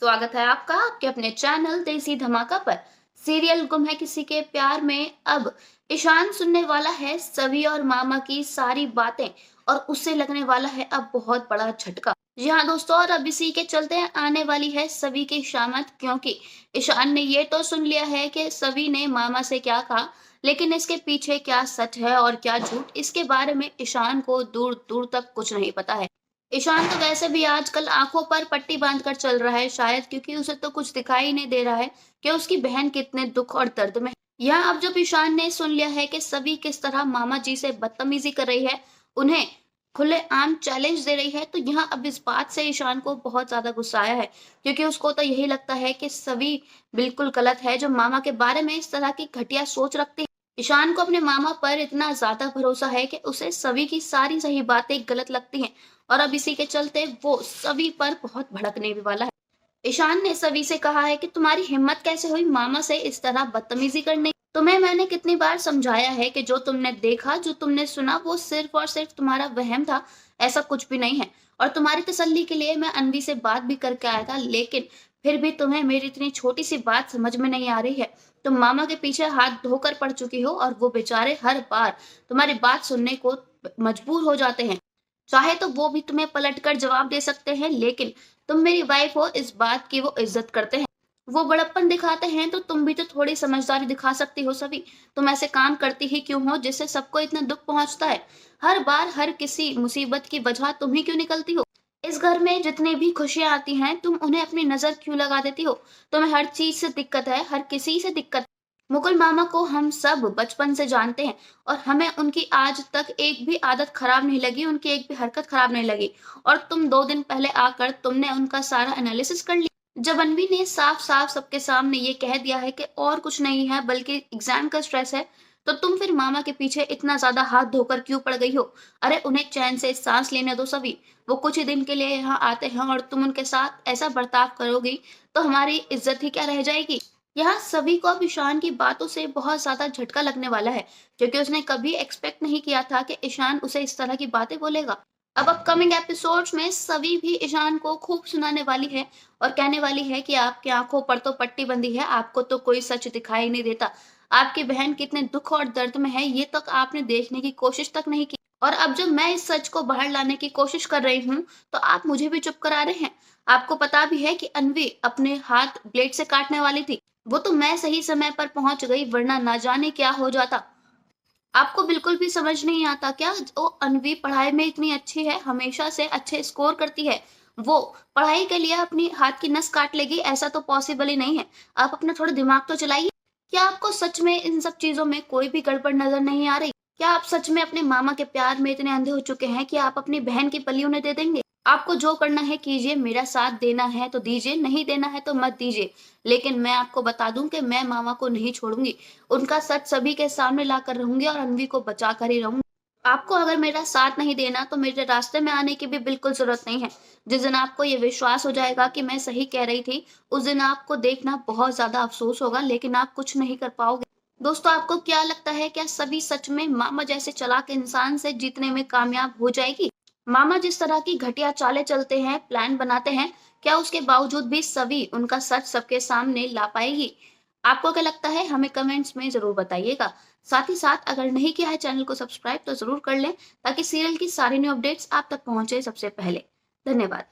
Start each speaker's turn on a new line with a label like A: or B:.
A: स्वागत है आपका आपके अपने चैनल देसी धमाका पर। सीरियल गुम है किसी के प्यार में अब ईशान सुनने वाला है सभी और मामा की सारी बातें और उससे लगने वाला है अब बहुत बड़ा झटका। जी हाँ दोस्तों, और अब इसी के चलते आने वाली है सभी की शामत, क्योंकि ईशान ने ये तो सुन लिया है कि सभी ने मामा से क्या कहा, लेकिन इसके पीछे क्या सच है और क्या झूठ, इसके बारे में ईशान को दूर दूर तक कुछ नहीं पता है। ईशान तो वैसे भी आजकल आंखों पर पट्टी बांधकर चल रहा है, शायद क्योंकि उसे तो कुछ दिखाई ही नहीं दे रहा है कि उसकी बहन कितने दुख और दर्द में है। यहाँ अब जब ईशान ने सुन लिया है कि सभी किस तरह मामा जी से बदतमीजी कर रही है, उन्हें खुलेआम चैलेंज दे रही है, तो यहाँ अब इस बात से ईशान को बहुत ज्यादा गुस्सा आया है, क्योंकि उसको तो यही लगता है कि सभी बिल्कुल गलत है जो मामा के बारे में इस तरह की घटिया सोच रखती है। ईशान को अपने मामा पर इतना ज्यादा भरोसा है कि उसे सभी की सारी सही बातें गलत लगती हैं, और अब इसी के चलते वो सभी पर बहुत भड़कने भी वाला है। ईशान ने सभी से कहा है कि तुम्हारी हिम्मत कैसे हुई मामा से इस तरह बदतमीजी करने की? तुम्हें मैंने कितनी बार समझाया है कि जो तुमने देखा, जो तुमने सुना, वो सिर्फ और सिर्फ तुम्हारा वहम था, ऐसा कुछ भी नहीं है। और तुम्हारी तसल्ली के लिए मैं अनवी से बात भी करके आया था, लेकिन फिर भी तुम्हें मेरी इतनी छोटी सी बात समझ में नहीं आ रही है। तुम मामा के पीछे हाथ धोकर पड़ चुकी हो और वो बेचारे हर बार तुम्हारी बात सुनने को मजबूर हो जाते हैं। चाहे तो वो भी तुम्हें पलटकर जवाब दे सकते हैं, लेकिन तुम मेरी वाइफ हो, इस बात की वो इज्जत करते हैं। वो बड़प्पन दिखाते हैं तो तुम भी तो थोड़ी समझदारी दिखा सकती हो सभी। तुम ऐसे काम करती ही क्यों हो जिससे सबको इतना दुख पहुंचता है? हर बार हर किसी मुसीबत की वजह तुम ही क्यों निकलती हो? इस घर में जितनी भी खुशियां आती हैं तुम उन्हें अपनी नजर क्यों लगा देती हो? तुम्हें हर चीज से दिक्कत है, हर किसी से दिक्कत। मुकुल मामा को हम सब बचपन से जानते हैं, और हमें उनकी आज तक एक भी आदत खराब नहीं लगी, उनकी एक भी हरकत खराब नहीं लगी। और तुम 2 दिन पहले आकर तुमने उनका सारा एनालिसिस कर लिया। जब अनवी ने साफ साफ सबके सामने ये कह दिया है कि और कुछ नहीं है बल्कि एग्जाम का स्ट्रेस है, तो तुम फिर मामा के पीछे इतना ज्यादा हाथ धोकर क्यों पड़ गई हो? अरे उन्हें चैन से सांस लेने दो सभी। वो कुछ ही दिन के लिए यहाँ आते हैं और तुम उनके साथ ऐसा बर्ताव करोगी तो हमारी इज्जत ही क्या रह जाएगी? यहाँ सभी को अब ईशान की बातों से बहुत ज्यादा झटका लगने वाला है, क्योंकि उसने कभी एक्सपेक्ट नहीं किया था कि ईशान उसे इस तरह की बातें बोलेगा। अब अपकमिंग एपिसोड्स में सभी भी ईशान को खूब सुनाने वाली है और कहने वाली है कि आपकी आंखों पर तो पट्टी बंधी है, आपको तो कोई सच दिखाई नहीं देता। आपकी बहन कितने दुख और दर्द में है ये तक आपने देखने की कोशिश तक नहीं की, और अब जब मैं इस सच को बाहर लाने की कोशिश कर रही हूँ तो आप मुझे भी चुप करा रहे हैं। आपको पता भी है कि अनवी अपने हाथ ब्लेड से काटने वाली थी, वो तो मैं सही समय पर पहुंच गई, वरना ना जाने क्या हो जाता। आपको बिल्कुल भी समझ नहीं आता क्या? जो अनवी पढ़ाई में इतनी अच्छी है, हमेशा से अच्छे स्कोर करती है, वो पढ़ाई के लिए अपनी हाथ की नस काट लेगी? ऐसा तो पॉसिबल ही नहीं है। आप अपना थोड़ा दिमाग तो चलाइए। क्या आपको सच में इन सब चीजों में कोई भी गड़बड़ नजर नहीं आ रही? क्या आप सच में अपने मामा के प्यार में इतने अंधे हो चुके हैं कि आप अपनी बहन की पली उन्हें दे देंगे? आपको जो करना है कीजिए, मेरा साथ देना है तो दीजिए, नहीं देना है तो मत दीजिए। लेकिन मैं आपको बता दूं कि मैं मामा को नहीं छोड़ूंगी। उनका सच सभी के सामने लाकर रहूंगी और अनवी को बचा कर ही रहूंगी। आपको अगर मेरा साथ नहीं देना तो मेरे रास्ते में आने की भी बिल्कुल जरूरत नहीं है। जिस दिन आपको ये विश्वास हो जाएगा कि मैं सही कह रही थी, उस दिन आपको देखना बहुत ज्यादा अफसोस होगा, लेकिन आप कुछ नहीं कर पाओगे। दोस्तों, आपको क्या लगता है, क्या सभी सच में मामा जैसे चालाक इंसान से जीतने में कामयाब हो जाएगी? मामा जिस तरह की घटिया चालें चलते हैं, प्लान बनाते हैं, क्या उसके बावजूद भी सभी उनका सच सबके सामने ला पाएगी? आपको क्या लगता है, हमें कमेंट्स में जरूर बताइएगा। साथ ही साथ अगर नहीं किया है चैनल को सब्सक्राइब तो जरूर कर लें, ताकि सीरियल की सारी न्यू अपडेट्स आप तक पहुंचे सबसे पहले। धन्यवाद।